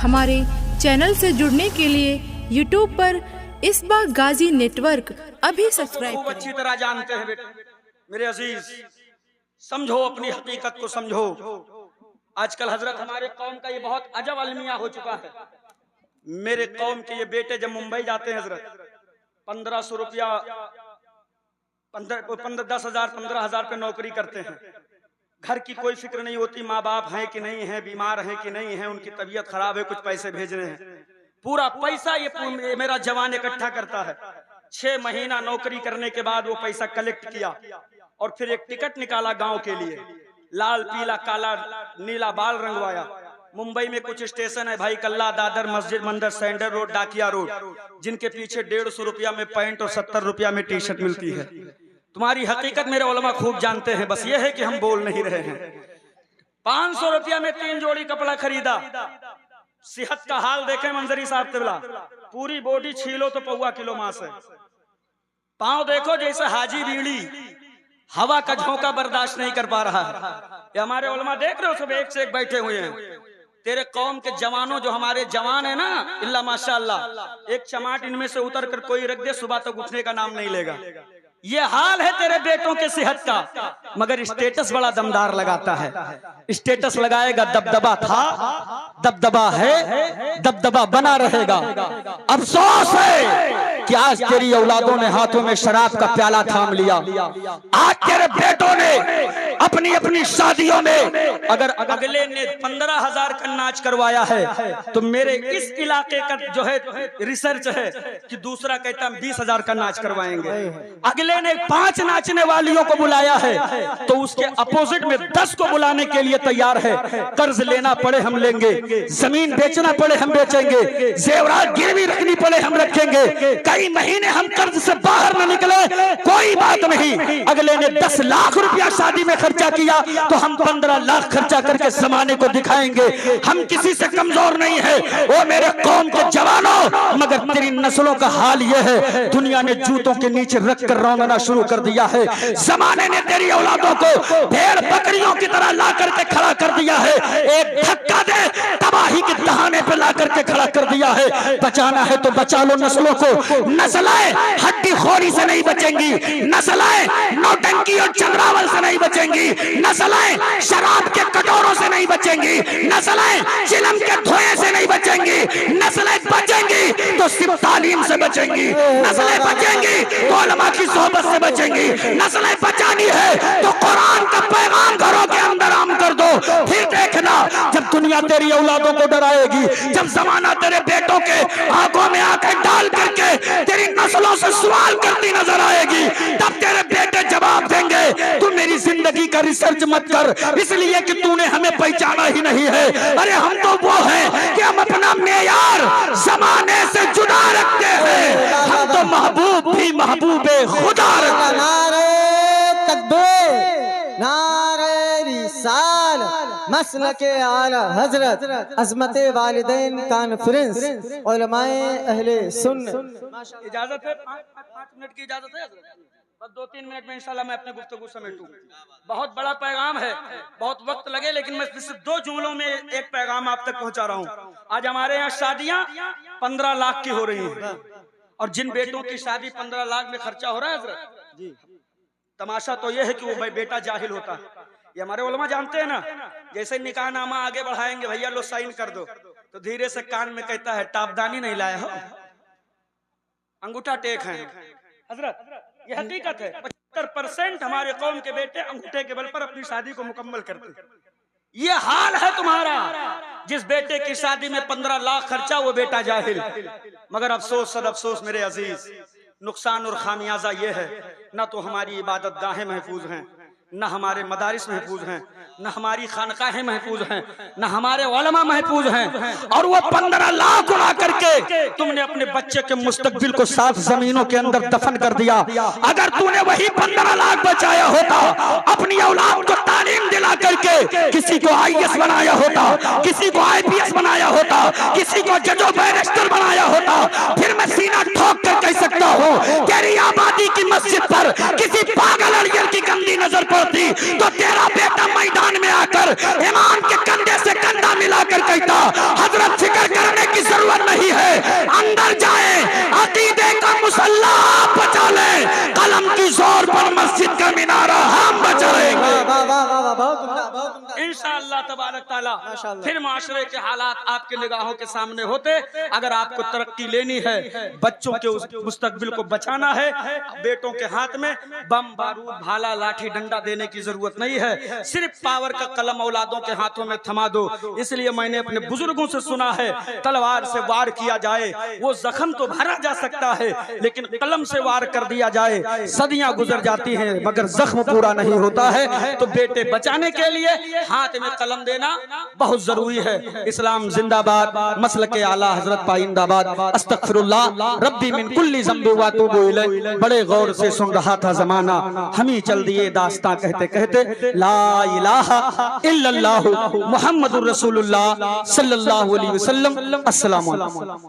हमारे चैनल से जुड़ने के लिए YouTube पर इसबाग गाजी नेटवर्क अभी सब्सक्राइब खूब अच्छी तरह जानते हैं बेटे मेरे अजीज, समझो अपनी हकीकत को समझो। आजकल हजरत हमारे कौम का ये बहुत अजब अलमिया हो चुका है। मेरे कौम के ये बेटे जब मुंबई जाते हैं हजरत 1500 रुपया 10,000 15,000 पे नौकरी करते हैं। घर की कोई फिक्र नहीं होती, माँ बाप हैं कि नहीं है, बीमार हैं कि नहीं है, उनकी तबीयत खराब है, कुछ पैसे भेजने हैं। पूरा पैसा ये मेरा जवान इकट्ठा करता है। 6 महीना नौकरी करने के बाद वो पैसा कलेक्ट किया और फिर एक टिकट निकाला गांव के लिए। लाल पीला काला नीला बाल रंगवाया। मुंबई में कुछ स्टेशन है भाई, कल्ला, दादर, मस्जिद मंदिर, सैंडल रोड, डाकिया रोड, जिनके पीछे 150 रुपया में पैंट और 70 रुपया में टी शर्ट मिलती है। तुम्हारी हकीकत मेरे उलमा खूब जानते हैं, बस ये है कि हम बोल नहीं रहे हैं। 500 रुपया में 3 जोड़ी कपड़ा खरीदा। सेहत का हाल देखें मंजरी साहब तिबला, पूरी बॉडी छीलो तो पौवा किलो मांस है। पांव देखो जैसे हाजी बीड़ी, हवा का झोंका बर्दाश्त नहीं कर पा रहा है। ये हमारे उलमा देख रहे हो, सब एक से एक बैठे हुए हैं। तेरे कौम के जवानों, जो हमारे जवान है ना, इल्ला माशाअल्लाह, एक चमाट इनमें से उतर कर कोई रख दे, सुबह तक उठने का नाम नहीं लेगा। ये हाल है तेरे बेटों के सेहत का, मगर स्टेटस बड़ा दमदार लगाता है। स्टेटस लगाएगा, दबदबा था, दबदबा है, दबदबा बना रहेगा। अफसोस है कि आज तेरी औलादों ने हाथों में शराब का प्याला थाम लिया। आज तेरे बेटों ने अपनी अपनी शादियों में अगर अगले ने 15,000 का नाच करवाया है, तो मेरे इस इलाके का जो है रिसर्च है कि दूसरा कहता हम 20,000 का नाच करवाएंगे। अगले ने 5 नाचने वालियों को बुलाया है, तो उसके अपोजिट में 10 को बुलाने के लिए तैयार है। कर्ज लेना पड़े हम लेंगे, जमीन बेचना पड़े हम बेचेंगे, जेवरात गिरवी रखनी पड़े हम रखेंगे। कई महीने हम कर्ज से बाहर न निकले, कोई बात नहीं। अगले ने 10 लाख रुपया शादी में खर्चा किया, तो हम 15 लाख खर्चा करके जमाने को दिखाएंगे हम किसी से कमजोर नहीं है। वो मेरे कौम के जवानों, मगर तेरी नस्लों का हाल यह है, दुनिया ने जूतों के नीचे रख कर रौंदना शुरू कर दिया है। जमाने ने तेरी औलादों को भेड़ बकरियों की तरह ला करके खड़ा कर दिया है। एक धक्का दे, तबाही के दहाने पे ला करके खड़ा कर दिया है। बचाना है तो बचा लो नस्लों को। नस्लें हड्डी खोरी से नहीं बचेंगी, नस्लें नौटंकी और चंद्रावल से नहीं बचेंगी, नस्लें शराब के कटोरों से नहीं बचेंगी, नस्लें चिलम के धुएं से नहीं बचेंगी। नस्लें बचेंगी तो सिर्फ तालीम से बचेंगी, नस्लें बचेंगी तो उलमा की सोहबत से बचेंगी। नस्लें बचानी है तो कुरान का पैगाम घरों के अंदर आम कर दो। फिर देखना जब दुनिया तेरी औलादों को डराएगी, जब जमाना तेरे बेटों के आंखों में आंखें डाल करके तेरी नस्लों से सवाल करती नजर आएगी, तब तेरे बेटे जवाब देंगे तू मेरी जिंदगी का रिसर्च मत कर, इसलिए कि तूने हमें पहचाना ही नहीं है। अरे हम तो वो हैं कि हम अपना मेयार जमाने से जुदा रखते हैं। हम तो महबूब भी महबूबे खुदा रखते हैं। नारे तकबीर, नारे रिसाल, मसलके आला हजरत, अज़मते वालिदैन कॉन्फ्रेंस, उलमाए अहले सुन्नत। इजाजत है, 5 मिनट की इजाजत है, बस 2-3 मिनट में इंशाल्लाह मैं अपने गुफ्तगू समेटूं। बहुत बड़ा पैगाम है, बहुत वक्त लगे, लेकिन मैं सिर्फ 2 जुमलों में एक पैगाम आप तक पहुंचा रहा हूं। आज हमारे यहाँ शादियां 15 लाख की हो रही हैं, और जिन बेटों की शादी 15 लाख में खर्चा हो रहा है हजरत, तमाशा तो यह है कि वो बेटा जाहिल होता है। ये हमारे उलमा जानते हैं ना, जैसे निकाह नामा आगे बढ़ाएंगे, भैया लो साइन कर दो, तो धीरे से कान में कहता है टापदानी नहीं लाया हो, अंगूठा टेक है हजरत। ये हकीकत है, 75% हमारे कौम के बेटे अंगूठे के बल पर अपनी शादी को मुकम्मल करते हैं। ये हाल है तुम्हारा। जिस बेटे की शादी में 15 लाख खर्चा, वो बेटा जाहिल। मगर अफसोस सद अफसोस मेरे अजीज, नुकसान और खामियाजा ये है, ना तो हमारी इबादत गाहें महफूज हैं, न हमारे मदारिस महफूज हैं, न हमारी खानकाहें महफूज हैं, न हमारे उलमा महफूज हैं। और वो 15 लाख उड़ा करके तुमने अपने बच्चे के मुस्तकबिल को 7 जमीनों के अंदर दफन कर दिया। अगर तूने वही 15 लाख बचाया होता, अपनी औलाद को तालीम दिला करके किसी को IAS बनाया होता, किसी को IPS बनाया होता, किसी को जजो बैरिस्टर बनाया होता, फिर मैं सीना ठोक कर कह सकता हूँ, तेरी आबादी की मस्जिद पर किसी पागल अड़ियल की गंदी नजर पड़ती तो तेरा बेटा मैदान में आकर इमाम के कंधे से कंधा मिलाकर कहता, हजरत फिक्र करने की जरूरत नहीं है, अंदर जाए, अकीदे का मुसल्ला आप बचा ले, कलम की जोर पर मस्जिद का मीनारा हम बचाएंगे। इंशाअल्लाह तबारक ताला। फिर माशरे के हालात आपके निगाहों के सामने होते। अगर आपको तरक्की लेनी है, बच्चों के उस मुस्तकबिल को बचाना है, बेटों के हाथ में बम बारूद भाला लाठी डंडा देने की जरूरत नहीं है, सिर्फ पावर का कलम औलादों के हाथों में थमा दो। इसलिए मैंने अपने बुजुर्गों से सुना है, तलवार से वार किया जाए वो जख्म तो भरा जा सकता है, लेकिन कलम से वार कर दिया जाए सदियां गुजर जाती हैं मगर जख्म पूरा नहीं होता है। तो बेटे बचाने के लिए हाथ में कलम देना बहुत जरूरी है। इस्लाम जिंदाबाद, मसलके आला हजरत पाइंदाबाद। अस्तगफिरुल्लाह रब्बी मिन कुल्ली ज़ंबि व अतूबु इलैह। बड़े गौर से सुन रहा था जमाना, हम ही चल दिए दास्तां कहते कहते। ला इलाहा इल्लल्लाहु मुहम्मदुर रसूलुल्लाह सल्लल्लाहु अलैहि वसल्लम। अस्सलामु अलैकुम।